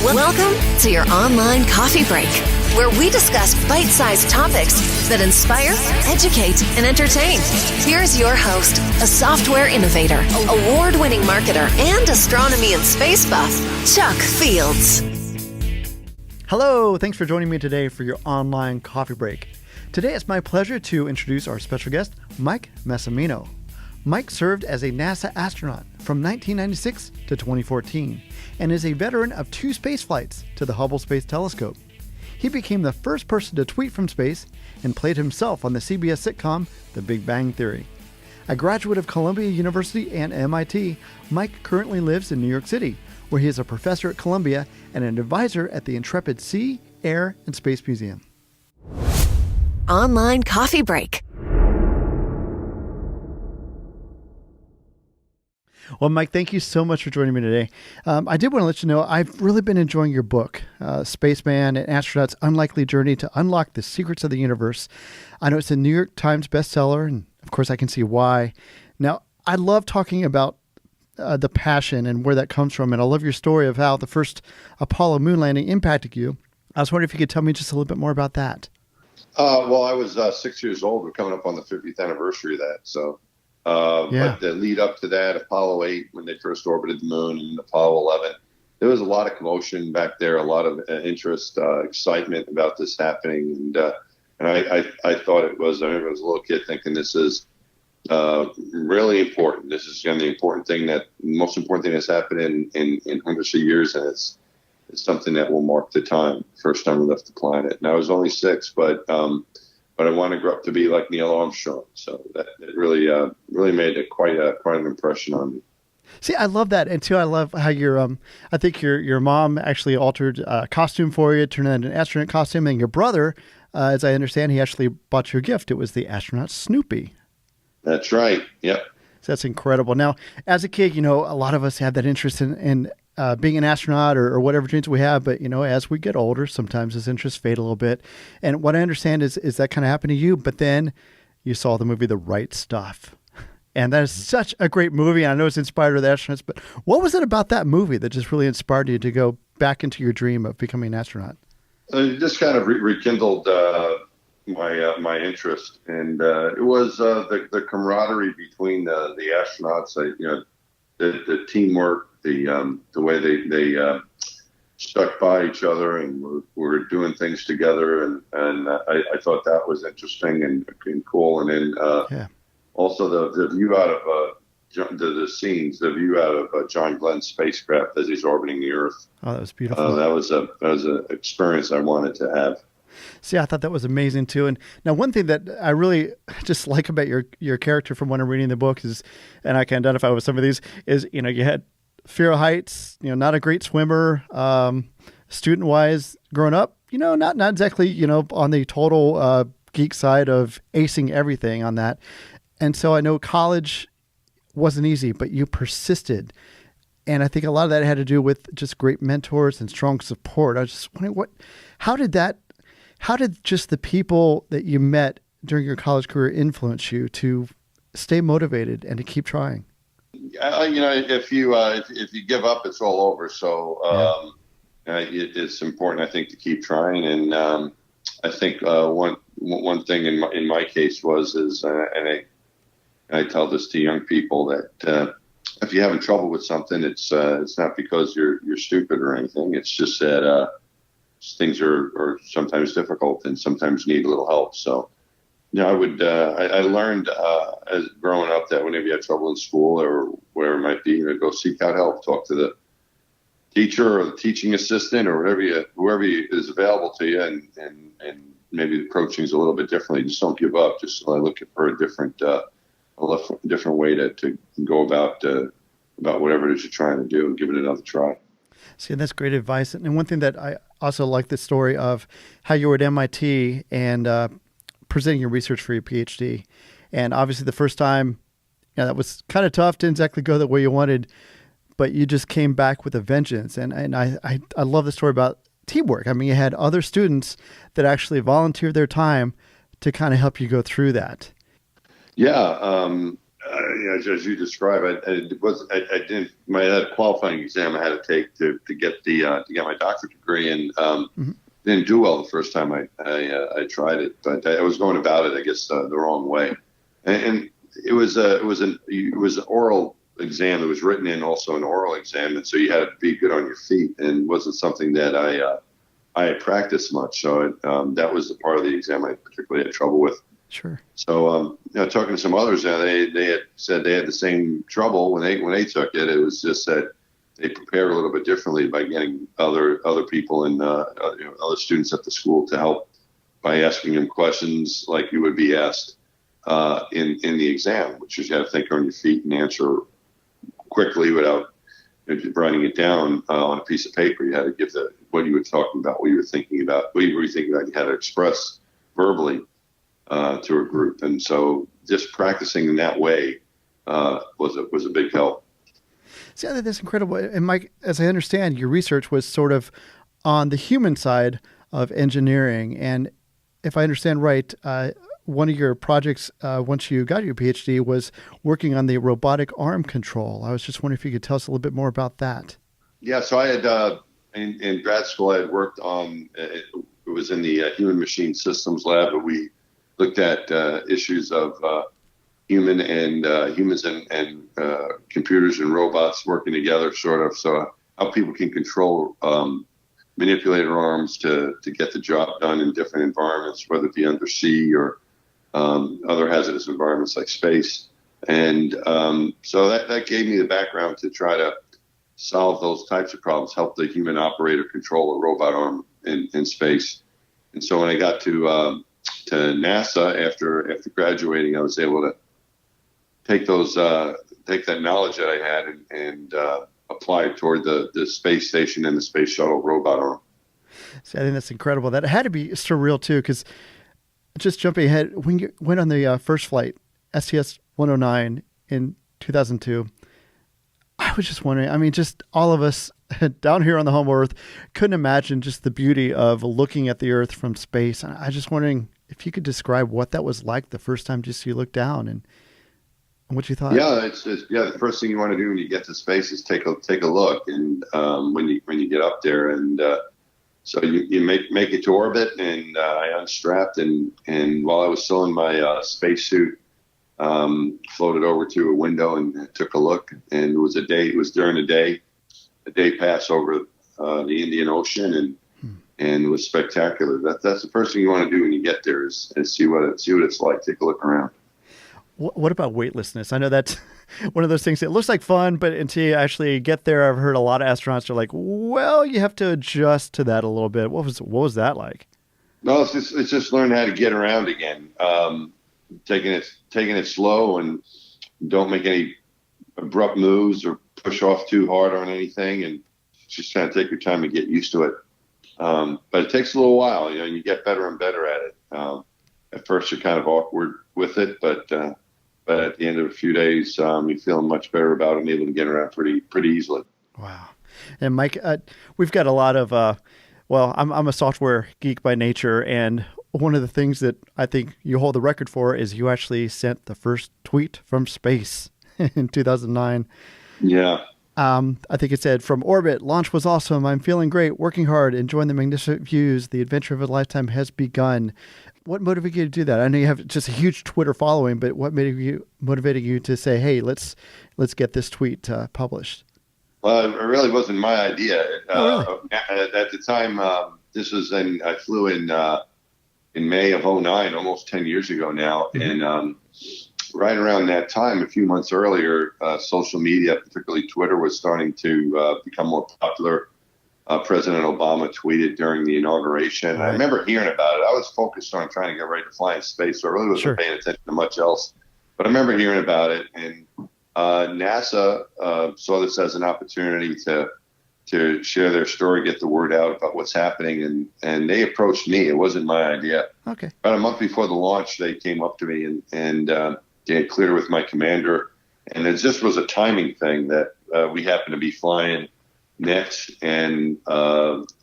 Welcome to your online coffee break, where we discuss bite-sized topics that inspire, educate, and entertain. Here's your host, a software innovator, award-winning marketer, and astronomy and space buff, Chuck Fields. Hello, thanks for joining me today for your online coffee break. Today it's my pleasure to introduce our special guest, Mike Massimino. Mike served as a NASA astronaut from 1996 to 2014 and is a veteran of 2 space flights to the Hubble Space Telescope. He became the first person to tweet from space and played himself on the CBS sitcom The Big Bang Theory. A graduate of Columbia University and MIT, Mike currently lives in New York City, where he is a professor at Columbia and an advisor at the Intrepid Sea, Air, and Space Museum. Online coffee break. Well, Mike, thank you so much for joining me today. I did want to let you know I've really been enjoying your book, Spaceman and Astronaut's Unlikely Journey to Unlock the Secrets of the Universe. I know it's a New York Times bestseller, and of course I can see why. Now, I love talking about the passion and where that comes from, and I love your story of how the first Apollo moon landing impacted you. I was wondering if you could tell me just a little bit more about that. Well, I was 6 years old. We're coming up on the 50th anniversary of that, so... But the lead up to that, Apollo 8, when they first orbited the moon, and Apollo 11, there was a lot of commotion back there, a lot of interest, excitement about this happening. And I thought it was, I remember I was a little kid thinking this is really important. This is going to be the most important thing that's happened in hundreds of years. And it's something that will mark the time, first time we left the planet. And I was only 6, but I want to grow up to be like Neil Armstrong. So that it really made it quite an impression on me. See, I love that. And too, I love how I think your mom actually altered a costume for you, turned it into an astronaut costume. And your brother, as I understand, he actually bought you a gift. It was the astronaut Snoopy. That's right. Yep. So that's incredible. Now, as a kid, a lot of us have that interest in being an astronaut or whatever dreams we have. But, as we get older, sometimes those interests fade a little bit. And what I understand is that kind of happened to you. But then you saw the movie The Right Stuff. And that is such a great movie. I know it's inspired with astronauts. But what was it about that movie that just really inspired you to go back into your dream of becoming an astronaut? It just kind of rekindled my interest. And it was the camaraderie between the astronauts, the teamwork, the way they stuck by each other and were doing things together, and I thought that was interesting and cool. And then also the view out of the scenes, the view out of John Glenn's spacecraft as he's orbiting the Earth. Oh, that was beautiful. That was an experience I wanted to have. See, I thought that was amazing too. And now one thing that I really just like about your character from when I'm reading the book is, and I can identify with some of these, is, you had fear of heights, not a great swimmer, student wise growing up, not exactly, on the total geek side of acing everything on that. And so I know college wasn't easy, but you persisted. And I think a lot of that had to do with just great mentors and strong support. I was just wondering how did just the people that you met during your college career influence you to stay motivated and to keep trying? If you give up, it's all over. So it's important, I think, to keep trying. And I think one thing in my case and I tell this to young people that if you're having trouble with something, it's not because you're stupid or anything. It's just that things are sometimes difficult and sometimes need a little help. So. I learned as growing up that whenever you have trouble in school or where it might be, go seek out help, talk to the teacher or the teaching assistant or whoever is available to you, and maybe the approaching is a little bit differently. Just don't give up. Just look for a different way to go about whatever it is you're trying to do and give it another try. See, that's great advice. And one thing that I also like the story of how you were at MIT and presenting your research for your PhD. And obviously the first time, that was kind of tough, didn't exactly go the way you wanted, but you just came back with a vengeance. And I love the story about teamwork. I mean, you had other students that actually volunteered their time to kind of help you go through that. Yeah. as you described, I didn't my qualifying exam I had to take to get my doctorate degree, and didn't do well the first time I tried it, but I was going about it, I guess, the wrong way, and it was an oral exam. It was written in also an oral exam, and so you had to be good on your feet, and wasn't something that I had practiced much. So that was the part of the exam I particularly had trouble with. Sure. So talking to some others, they had said they had the same trouble when they took it. It was just that they prepared a little bit differently by getting other people and other students at the school to help by asking them questions like you would be asked in the exam, which is you have to think on your feet and answer quickly without writing it down on a piece of paper. You had to give what you were talking about, what you were thinking about, what you were thinking about. You had to express verbally to a group, and so just practicing in that way was a big help. See, I think that's incredible. And Mike, as I understand, your research was sort of on the human side of engineering, and if I understand right, one of your projects, once you got your PhD, was working on the robotic arm control. I was just wondering if you could tell us a little bit more about that. Yeah, so I had, in grad school, I had worked on, it was in the human machine systems lab, but we looked at issues of humans and computers and robots working together, sort of, so how people can control manipulator arms to get the job done in different environments, whether it be undersea or other hazardous environments like space. And so that gave me the background to try to solve those types of problems, help the human operator control a robot arm in space. And so when I got to NASA after graduating, I was able to take that knowledge that I had and apply it toward the space station and the space shuttle robot arm. See, I think that's incredible. That had to be surreal too, because just jumping ahead, when you went on the first flight, STS-109 in 2002, I was just wondering, I mean, just all of us down here on the home Earth couldn't imagine just the beauty of looking at the Earth from space. And I was just wondering if you could describe what that was like the first time just you looked down and what you thought. Yeah, the first thing you want to do when you get to space is take a look, and when you get up there, and so you make it to orbit, and I unstrapped, and while I was still in my spacesuit, floated over to a window and took a look, and it was during the day, a day pass over the Indian Ocean, and it was spectacular. That's the first thing you want to do when you get there is see what it's like. Take a look around. What about weightlessness? I know that's one of those things that looks like fun, but until you actually get there, I've heard a lot of astronauts are like, well, you have to adjust to that a little bit. What was that like? No, it's just learning how to get around again. Taking it slow, and don't make any abrupt moves or push off too hard on anything, and just kind of take your time and get used to it. But it takes a little while, and you get better and better at it. At first, you're kind of awkward with it, but at the end of a few days, you feel much better about it and able to get around pretty easily. Wow. And Mike, we've got a lot of, I'm a software geek by nature, and one of the things that I think you hold the record for is you actually sent the first tweet from space in 2009. Yeah. I think it said, "From orbit, launch was awesome. I'm feeling great, working hard, enjoying the magnificent views. The adventure of a lifetime has begun." What motivated you to do that? I know you have just a huge Twitter following, but what motivated you to say, "Hey, let's get this tweet published"? Well, it really wasn't my idea. Oh, really? At the time, I flew in May of 2009, almost 10 years ago now, and right around that time, a few months earlier, social media, particularly Twitter, was starting to become more popular. President Obama tweeted during the inauguration. Right. I remember hearing about it. I was focused on trying to get ready to fly in space, so I really wasn't paying attention to much else. But I remember hearing about it, and NASA saw this as an opportunity to share their story, get the word out about what's happening, and they approached me. It wasn't my idea. Okay. About a month before the launch, they came up to me and they had cleared it with my commander, and it just was a timing thing that we happened to be flying next, and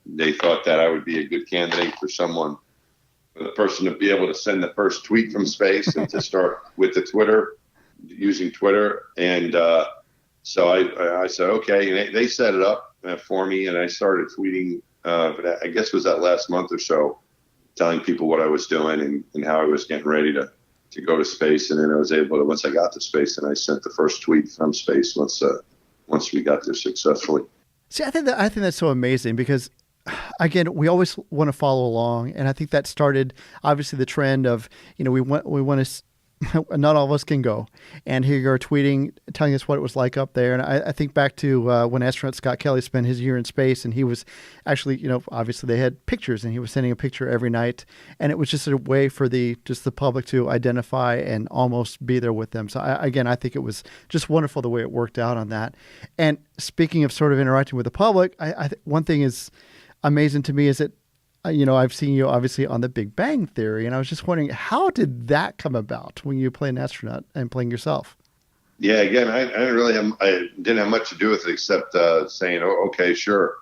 they thought that I would be a good candidate for the person to be able to send the first tweet from space and to start with the Twitter. using Twitter. And so I said, okay. And they set it up for me, and I started tweeting, but I guess it was that last month or so, telling people what I was doing and how I was getting ready to go to space. And then I was able to, once I got to space, and I sent the first tweet from space once we got there successfully. See, I think that's so amazing because, again, we always want to follow along, and I think that started obviously the trend of, we want to. Not all of us can go, and here you are tweeting, telling us what it was like up there. And I think back to when astronaut Scott Kelly spent his year in space, and he was actually, obviously they had pictures, and he was sending a picture every night, and it was just a way for the public to identify and almost be there with them. So I think it was just wonderful the way it worked out on that. And speaking of sort of interacting with the public, one thing is amazing to me is that, I've seen you obviously on The Big Bang Theory, and I was just wondering, how did that come about when you play an astronaut and playing yourself? Yeah, again, I didn't have much to do with it except saying, "Oh, okay, sure."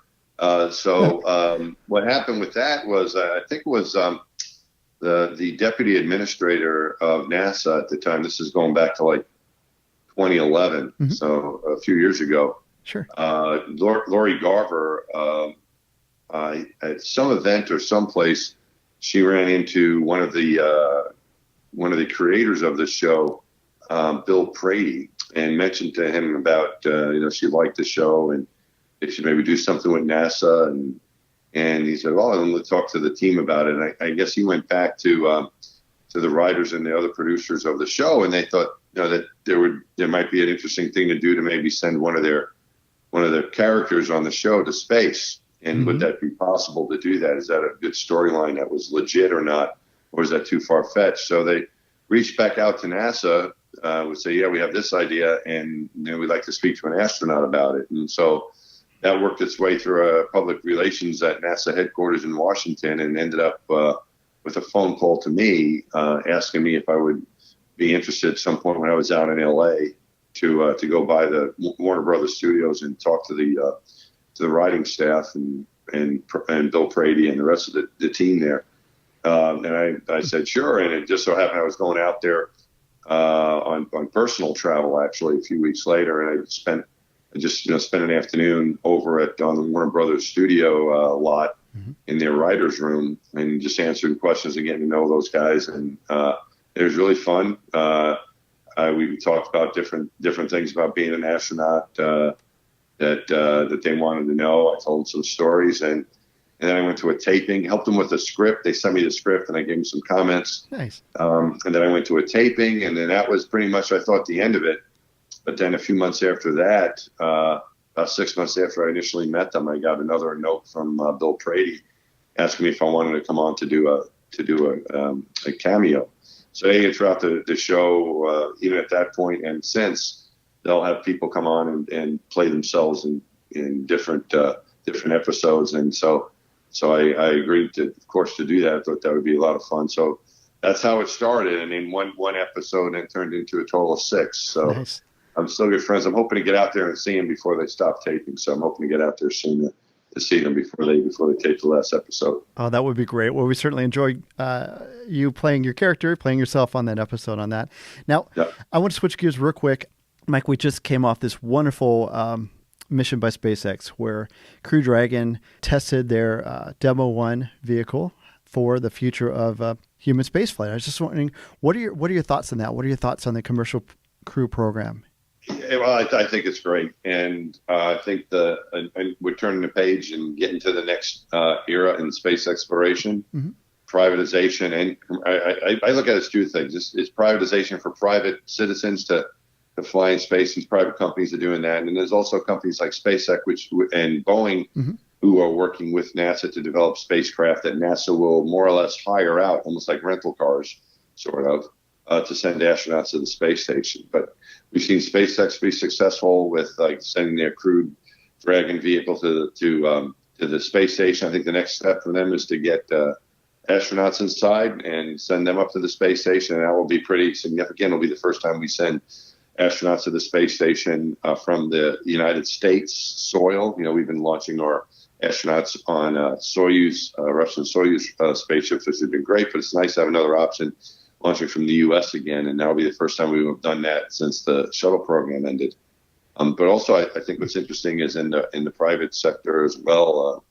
So what happened with that was, I think it was the deputy administrator of NASA at the time. This is going back to like 2011, so a few years ago. Sure. Lori Garver. At some event or someplace, she ran into one of the creators of the show, Bill Prady, and mentioned to him about she liked the show and they should maybe do something with NASA, and he said, well, let's talk to the team about it. And I guess he went back to the writers and the other producers of the show, and they thought that there might be an interesting thing to do to maybe send one of their characters on the show to space. And would that be possible to do that? Is that a good storyline that was legit or not? Or is that too far-fetched? So they reached back out to NASA, would say, yeah, we have this idea, and we'd like to speak to an astronaut about it. And so that worked its way through public relations at NASA headquarters in Washington, and ended up with a phone call to me asking me if I would be interested at some point when I was out in L.A. to go by the Warner Brothers studios and talk to the writing staff and Bill Prady and the rest of the team there. And I said, sure. And it just so happened I was going out there on personal travel, actually, a few weeks later. And I just spent an afternoon over on the Warner Brothers studio lot in their writer's room, and just answering questions and getting to know those guys. And it was really fun. We talked about different things about being an astronaut, that they wanted to know. I told them some stories, and then I went to a taping, helped them with the script. They sent me the script, and I gave them some comments. Nice. And then I went to a taping, and then that was pretty much, I thought, the end of it. But then a few months after that, about 6 months after I initially met them, I got another note from Bill Prady asking me if I wanted to come on to do a cameo. So throughout the show, even at that point and since, they'll have people come on and play themselves in different episodes. And so I agreed to, of course, to do that. I thought that would be a lot of fun. So that's how it started. And in one episode, it turned into a total of 6. So nice. I'm still good friends. I'm hoping to get out there and see them before they stop taping. So I'm hoping to get out there soon to see them before they tape the last episode. Oh, that would be great. Well, we certainly enjoyed you playing your character, playing yourself on that episode on that. Now, yep. I want to switch gears real quick. Mike, we just came off this wonderful mission by SpaceX where Crew Dragon tested their Demo 1 vehicle for the future of human spaceflight. I was just wondering, what are your thoughts on that? What are your thoughts on the commercial crew program? Yeah, well, I think it's great, and I think we're turning the page and getting to the next era in space exploration, privatization, and I look at it as two things. It's privatization for private citizens to fly in space. These private companies are doing that, and then there's also companies like SpaceX and Boeing who are working with NASA to develop spacecraft that NASA will more or less hire out, almost like rental cars, sort of, to send astronauts to the space station. But we've seen SpaceX be successful with sending their Crew Dragon vehicle to the space station. I think the next step for them is to get astronauts inside and send them up to the space station, and that will be pretty significant. It'll be the first time we send astronauts to the space station from the United States soil. We've been launching our astronauts on Russian Soyuz spaceships, which has been great, but it's nice to have another option launching from the U.S. again, and that'll be the first time we've done that since the shuttle program ended. But also, I think what's interesting is in the private sector as well.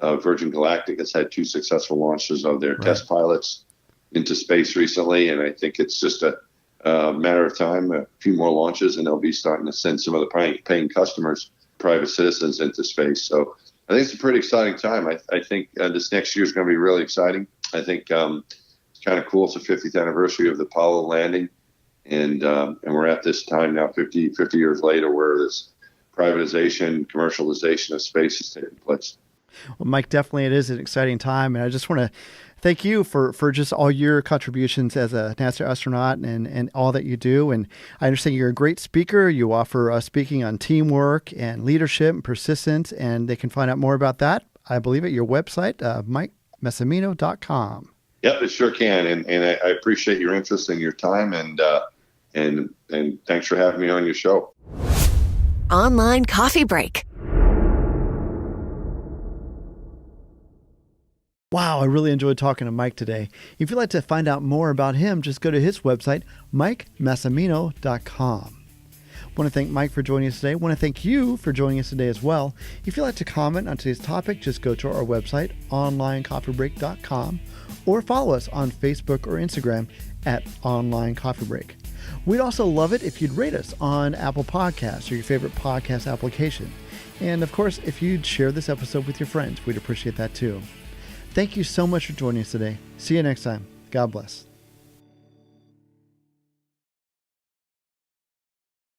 Virgin Galactic has had 2 successful launches of their test pilots into space recently, and I think it's just a matter of time, a few more launches, and they'll be starting to send some of the paying customers, private citizens, into space. So I think it's a pretty exciting time. I think this next year is going to be really exciting. I think it's kind of cool. It's the 50th anniversary of the Apollo landing, and we're at this time now, 50 years later, where this privatization, commercialization of space is taking place. Well, Mike, definitely it is an exciting time. And I just want to thank you for just all your contributions as a NASA astronaut and all that you do. And I understand you're a great speaker. You offer speaking on teamwork and leadership and persistence. And they can find out more about that, I believe, at your website, MikeMassimino.com. Yep, it sure can. And I appreciate your interest and your time. And thanks for having me on your show. Online coffee break. Wow, I really enjoyed talking to Mike today. If you'd like to find out more about him, just go to his website, MikeMassimino.com. I want to thank Mike for joining us today. I want to thank you for joining us today as well. If you'd like to comment on today's topic, just go to our website, onlinecoffeebreak.com, or follow us on Facebook or Instagram at Online Coffee Break. We'd also love it if you'd rate us on Apple Podcasts or your favorite podcast application. And of course, if you'd share this episode with your friends, we'd appreciate that too. Thank you so much for joining us today. See you next time. God bless.